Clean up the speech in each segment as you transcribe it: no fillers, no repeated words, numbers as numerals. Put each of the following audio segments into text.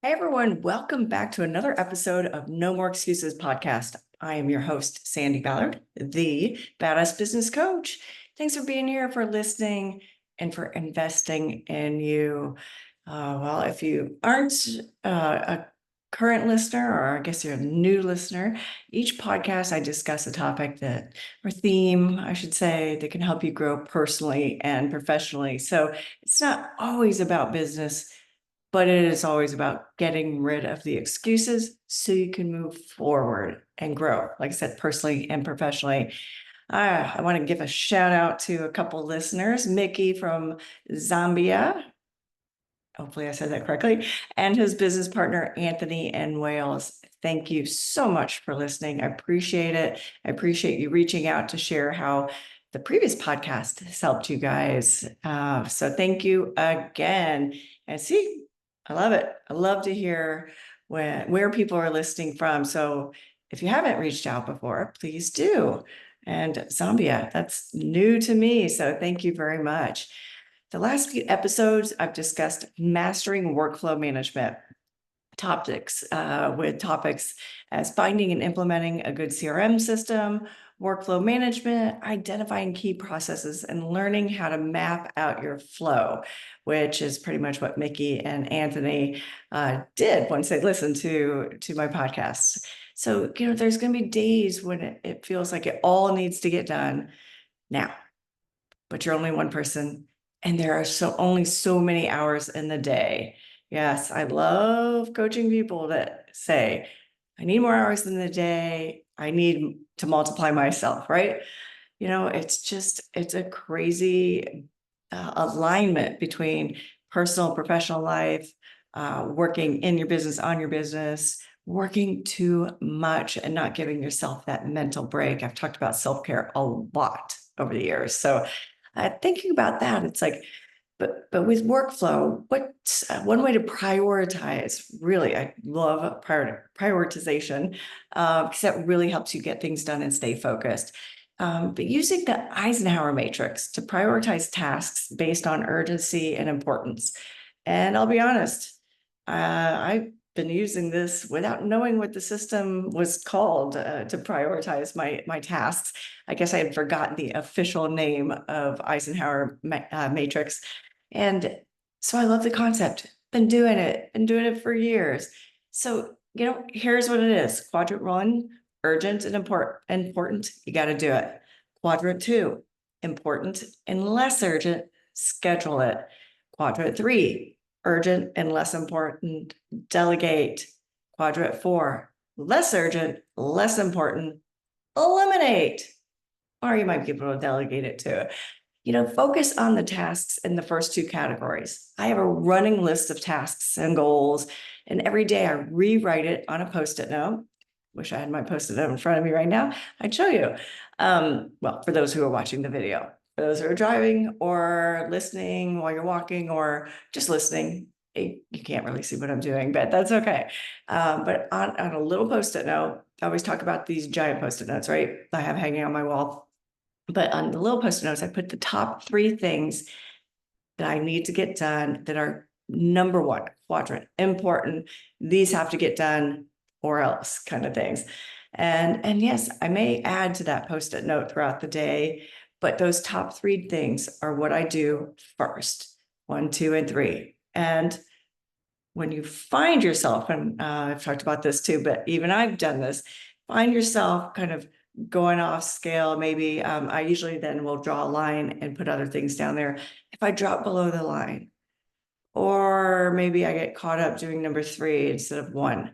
Hey everyone, welcome back to another episode of No More Excuses podcast. I am your host, Sandy Ballard, the Badass Business Coach. Thanks for being here, for listening, and for investing in you. Well, if you aren't a current listener, or I guess you're a new listener, each podcast I discuss a topic or theme, I should say, that can help you grow personally and professionally. So it's not always about business, but it is always about getting rid of the excuses so you can move forward and grow, like I said, personally and professionally. I want to give a shout out to a couple listeners, Mickey from Zambia. Hopefully I said that correctly, and his business partner, Anthony in Wales. Thank you so much for listening. I appreciate it. I appreciate you reaching out to share how the previous podcast has helped you guys. So thank you again. And see, I love it. I love to hear where people are listening from. So if you haven't reached out before, please do. And Zambia, that's new to me. So thank you very much. The last few episodes, I've discussed mastering workflow management topics with topics as finding and implementing a good CRM system, workflow management, identifying key processes, and learning how to map out your flow, which is pretty much what Mickey and Anthony did once they listened to my podcasts. So, there's going to be days when it feels like it all needs to get done now, but you're only one person and there are only so many hours in the day. Yes, I love coaching people that say, I need more hours in the day. I need to multiply myself, right? It's a crazy alignment between personal, professional life, working in your business, on your business, working too much and not giving yourself that mental break. I've talked about self-care a lot over the years. So thinking about that, it's like, but with workflow, what's one way to prioritize? Really, I love prioritization because that really helps you get things done and stay focused. But using the Eisenhower Matrix to prioritize tasks based on urgency and importance. And I'll be honest, I've been using this without knowing what the system was called to prioritize my tasks. I guess I had forgotten the official name of Eisenhower Matrix. And so I love the concept. Been doing it for years. So, here's what it is. Quadrant 1, urgent and important, you got to do it. Quadrant 2, important and less urgent, schedule it. Quadrant 3, urgent and less important, delegate. Quadrant 4, less urgent, less important, eliminate. Or you might be able to delegate it to. Focus on the tasks in the first two categories. I have a running list of tasks and goals, and every day I rewrite it on a Post-it note. Wish I had my Post-it note in front of me right now. I'd show you. Well, for those who are watching the video, for those who are driving or listening while you're walking or just listening, you can't really see what I'm doing, but that's okay. But on a little Post-it note, I always talk about these giant Post-it notes, right? I have hanging on my wall. But on the little Post-it notes, I put the top 3 things that I need to get done that are number 1, quadrant, important. These have to get done or else kind of things. And yes, I may add to that Post-it note throughout the day, but those top 3 things are what I do first, 1, 2, and 3. And when you find yourself, and I've talked about this too, but even I've done this, find yourself kind of going off scale. Maybe I usually then will draw a line and put other things down there. If I drop below the line, or maybe I get caught up doing number 3 instead of 1,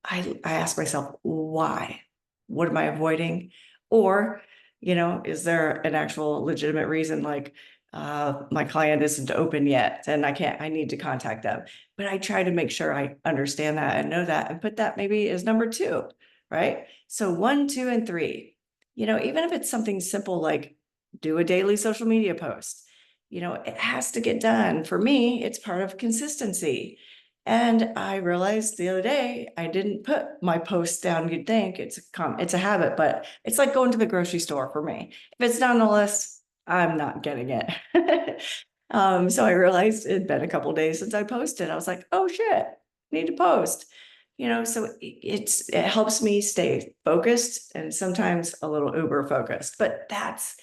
I ask myself, why? What am I avoiding? Or, is there an actual legitimate reason, like my client isn't open yet and I need to contact them. But I try to make sure I understand that and know that and put that maybe as number 2, right? So 1, 2, and 3, even if it's something simple like do a daily social media post, it has to get done. For me, it's part of consistency. And I realized the other day, I didn't put my posts down. You'd think it's a habit, but it's like going to the grocery store for me. If it's not on the list, I'm not getting it. So I realized it'd been a couple of days since I posted. I was like, oh shit, need to post. So it helps me stay focused and sometimes a little uber focused, but that's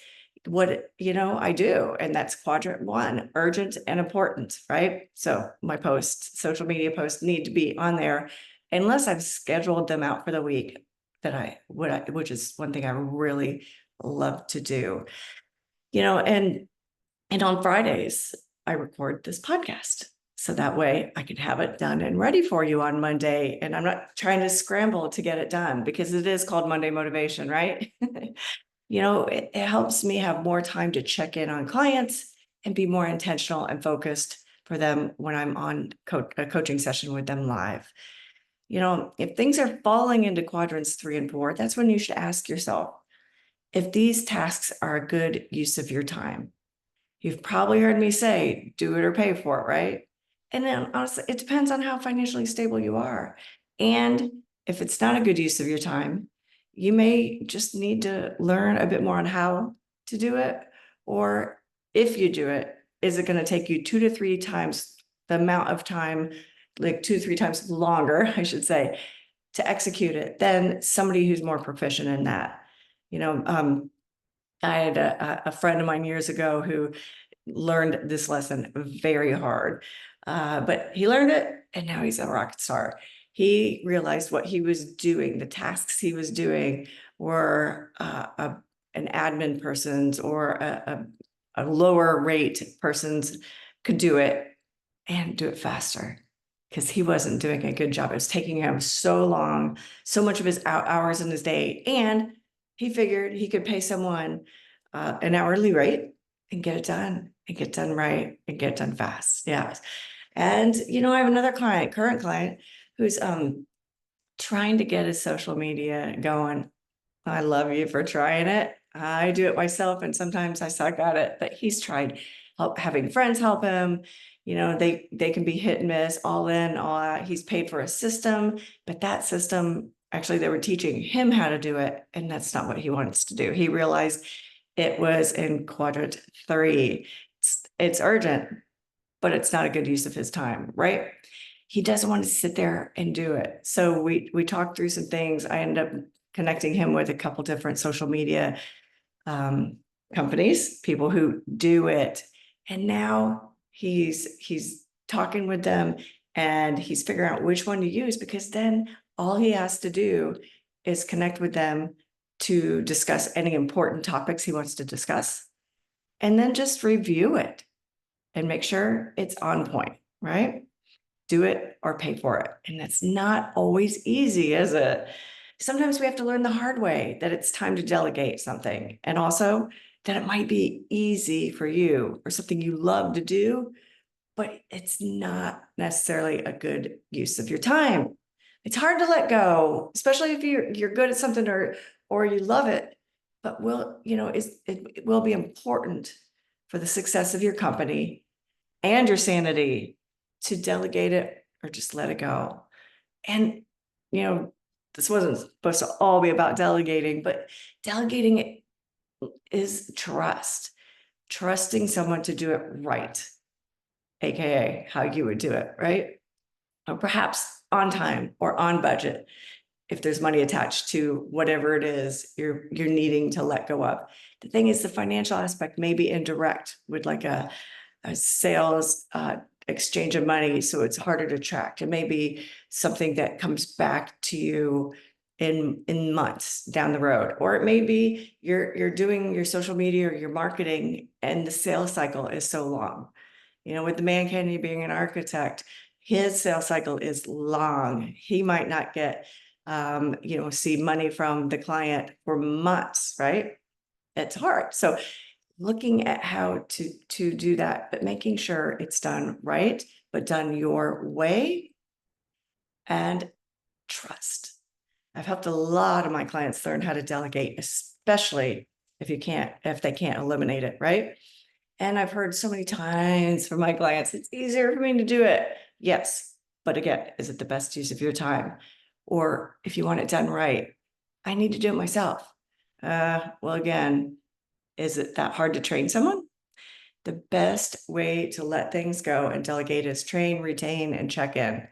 what, I do. And that's quadrant 1, urgent and important, right? So my social media posts need to be on there unless I've scheduled them out for the week which is one thing I really love to do, and on Fridays, I record this podcast. So that way I can have it done and ready for you on Monday. And I'm not trying to scramble to get it done because it is called Monday Motivation, right? It helps me have more time to check in on clients and be more intentional and focused for them when I'm on a coaching session with them live. If things are falling into quadrants 3 and 4, that's when you should ask yourself if these tasks are a good use of your time. You've probably heard me say, do it or pay for it, right? And then honestly, it depends on how financially stable you are. And if it's not a good use of your time, you may just need to learn a bit more on how to do it. Or if you do it, is it going to take you 2 to 3 times the amount of time, like 2 to 3 times longer, I should say, to execute it than somebody who's more proficient in that? I had a friend of mine years ago who learned this lesson very hard, but he learned it and now he's a rock star. He realized what he was doing, the tasks he was doing were an admin person's or a lower rate person's could do it and do it faster because he wasn't doing a good job. It was taking him so long, so much of his hours in his day, and he figured he could pay someone an hourly rate and get it done and get done right and get done fast. Yeah. And, I have another current client who's trying to get his social media going. I love you for trying it. I do it myself and sometimes I suck at it, but he's tried having friends help him. They can be hit and miss, all in, all out. He's paid for a system, but that system, actually, they were teaching him how to do it, and that's not what he wants to do. He realized it was in quadrant 3. It's urgent, but it's not a good use of his time, right? He doesn't want to sit there and do it. So we talked through some things. I ended up connecting him with a couple different social media companies, people who do it. And now he's talking with them and he's figuring out which one to use, because then all he has to do is connect with them to discuss any important topics he wants to discuss, and then just review it and make sure it's on point, right? Do it or pay for it. And that's not always easy, is it? Sometimes we have to learn the hard way that it's time to delegate something, and also that it might be easy for you or something you love to do, but it's not necessarily a good use of your time. It's hard to let go, especially if you're good at something or you love it, but it will be important for the success of your company and your sanity to delegate it or just let it go. And, this wasn't supposed to all be about delegating, but delegating is trusting someone to do it right, AKA how you would do it, right? Or perhaps on time or on budget, if there's money attached to whatever it is you're needing to let go of. The thing is, the financial aspect may be indirect with like a sales exchange of money, so it's harder to track. It may be something that comes back to you in months down the road, or it may be you're doing your social media or your marketing and the sales cycle is so long. With the man Kennedy being an architect, his sales cycle is long. He might not get see money from the client for months, right? It's hard. So looking at how to do that, but making sure it's done right, but done your way, and trust. I've helped a lot of my clients learn how to delegate, especially if they can't eliminate it, right? And I've heard so many times from my clients, it's easier for me to do it. Yes, but again, is it the best use of your time? Or if you want it done right, I need to do it myself. Well, again, is it that hard to train someone? The best way to let things go and delegate is train, retain, and check in.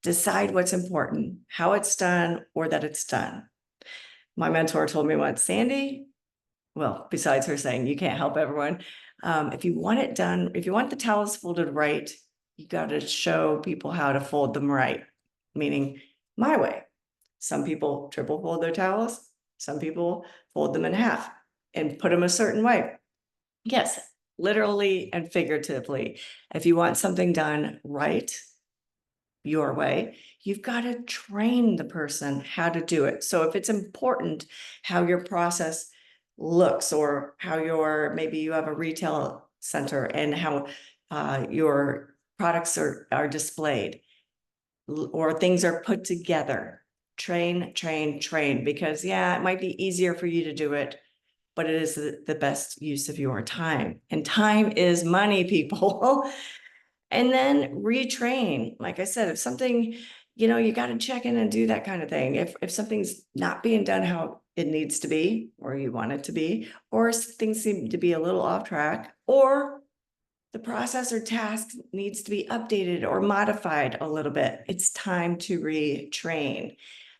Decide what's important, how it's done, or that it's done. My mentor told me once, Sandy, well, besides her saying you can't help everyone, if you want it done, if you want the towels folded right, you got to show people how to fold them right, meaning my way. Some people triple fold their towels. Some people fold them in half and put them a certain way. Yes, literally and figuratively. If you want something done right, your way, you've got to train the person how to do it. So if it's important how your process looks, or how maybe you have a retail center and how your products are displayed, or things are put together, train, because yeah, it might be easier for you to do it, but it is the best use of your time. And time is money, people. And then retrain. Like I said, if something, you got to check in and do that kind of thing. If something's not being done how it needs to be, or you want it to be, or things seem to be a little off track, or the process or task needs to be updated or modified a little bit, it's time to retrain.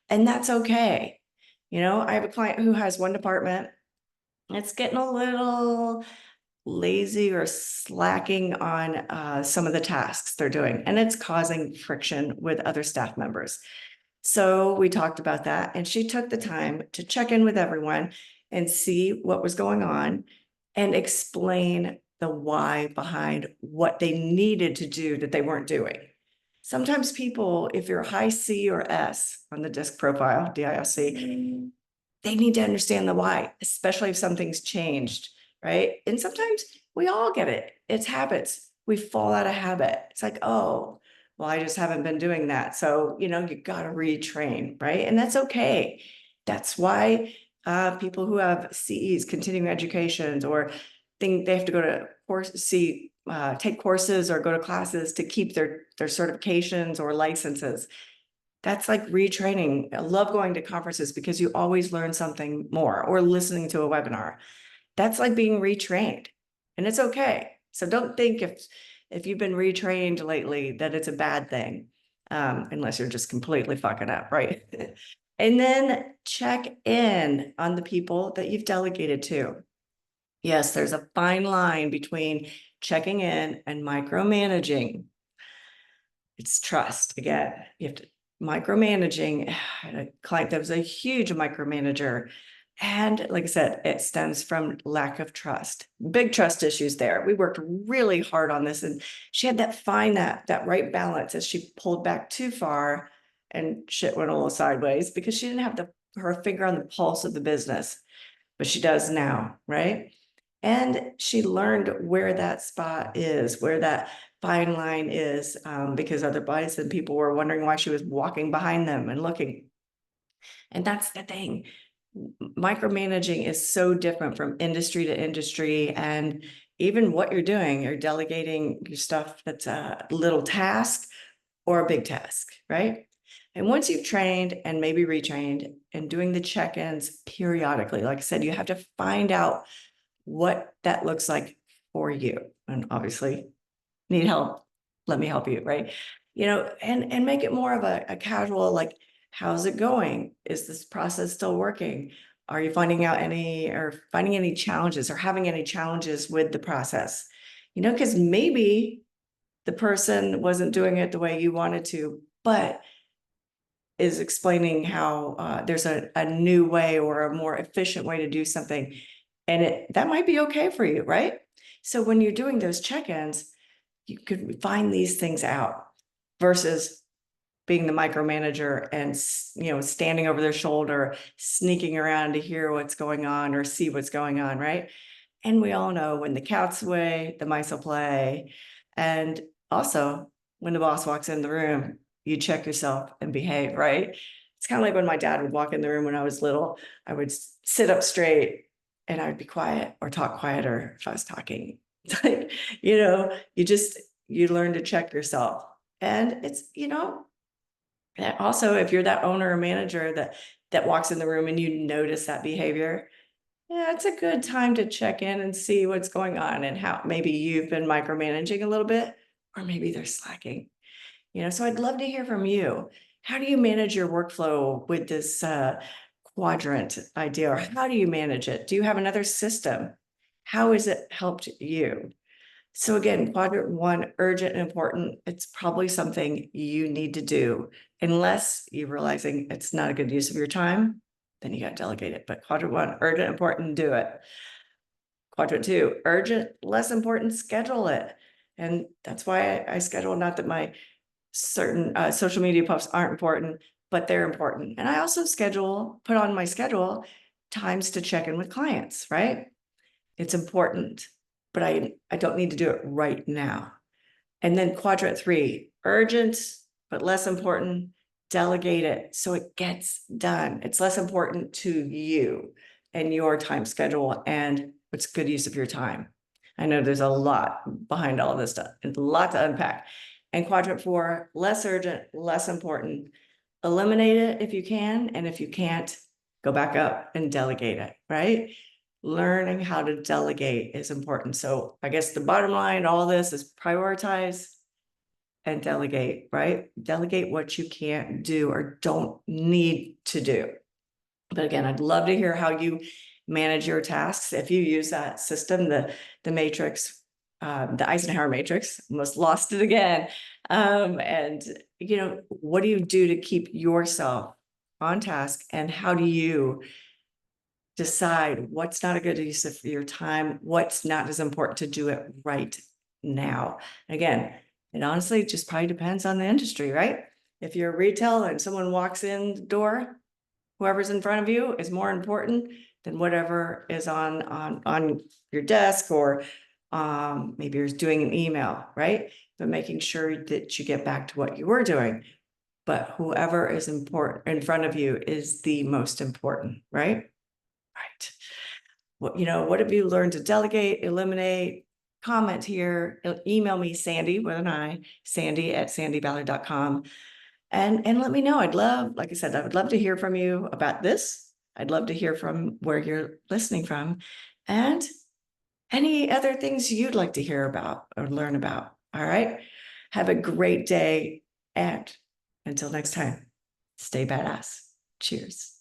And that's okay. I have a client who has one department. It's getting a little lazy or slacking on some of the tasks they're doing, and it's causing friction with other staff members. So we talked about that, and she took the time to check in with everyone and see what was going on and explain the why behind what they needed to do that they weren't doing. Sometimes people, if you're high C or S on the DISC profile, DISC, they need to understand the why, especially if something's changed, right? And sometimes we all get it. It's habits. We fall out of habit. It's like, oh, well, I just haven't been doing that. So, you got to retrain, right? And that's okay. That's why people who have CEs, continuing educations, or think they have to go to take courses or go to classes to keep their certifications or licenses. That's like retraining. I love going to conferences because you always learn something more, or listening to a webinar. That's like being retrained, and it's okay. So don't think if you've been retrained lately that it's a bad thing, unless you're just completely fucking up, right? And then check in on the people that you've delegated to. Yes, there's a fine line between checking in and micromanaging. It's trust. Again, you have to micromanaging. I had a client that was a huge micromanager. And like I said, it stems from lack of trust, big trust issues there. We worked really hard on this, and she had that right balance as she pulled back too far and shit went a little sideways because she didn't have her finger on the pulse of the business, but she does now, right? And she learned where that spot is, where that fine line is, because other bison people were wondering why she was walking behind them and looking. And that's the thing. Micromanaging is so different from industry to industry, and even what you're doing. You're delegating your stuff that's a little task or a big task, right? And once you've trained and maybe retrained and doing the check-ins periodically, like I said, you have to find out what that looks like for you. And obviously, need help, let me help you, right? And make it more of a casual, like, how's it going? Is this process still working? Are you finding any challenges, or having any challenges with the process? Because maybe the person wasn't doing it the way you wanted to, but is explaining how there's a new way or a more efficient way to do something. And that might be okay for you, right? So when you're doing those check-ins, you could find these things out versus being the micromanager and, standing over their shoulder, sneaking around to hear what's going on or see what's going on, right? And we all know when the cat's away, the mice will play. And also, when the boss walks in the room, you check yourself and behave, right? It's kind of like when my dad would walk in the room when I was little. I would sit up straight and I would be quiet or talk quieter if I was talking. It's like, you learn to check yourself. And it's, and also, if you're that owner or manager that walks in the room and you notice that behavior, yeah, it's a good time to check in and see what's going on and how maybe you've been micromanaging a little bit, or maybe they're slacking. So I'd love to hear from you. How do you manage your workflow with this quadrant idea, or how do you manage it? Do you have another system? How has it helped you? So again, quadrant one, urgent and important. It's probably something you need to do unless you're realizing it's not a good use of your time, then you got to delegate it. But quadrant one, urgent, important, do it. Quadrant two, urgent, less important, schedule it. And that's why I schedule, not that my certain social media posts aren't important, but they're important. And I also put on my schedule times to check in with clients, right? It's important, but I don't need to do it right now. And then quadrant three, urgent, but less important, delegate it so it gets done. It's less important to you and your time schedule and what's good use of your time. I know there's a lot behind all of this stuff and a lot to unpack. And quadrant four, less urgent, less important. Eliminate it if you can. And if you can't, go back up and delegate it, right? Learning how to delegate is important. So I guess the bottom line, all this is prioritize and delegate, right? Delegate what you can't do or don't need to do. But again, I'd love to hear how you manage your tasks. If you use that system, the matrix, the Eisenhower Matrix, almost lost it again. And what do you do to keep yourself on task, and how do you decide what's not a good use of your time, what's not as important to do it right now? Again, it honestly just probably depends on the industry, right? If you're retail and someone walks in the door, whoever's in front of you is more important than whatever is on your desk, or maybe you're doing an email, right? But making sure that you get back to what you were doing. But whoever is important in front of you is the most important, right? What have you learned to delegate, eliminate? Comment here, email me, Sandy with an I, sandy@sandyballard.com. And let me know. Like I said, I would love to hear from you about this. I'd love to hear from where you're listening from, and any other things you'd like to hear about or learn about. All right. Have a great day. And until next time, stay badass. Cheers.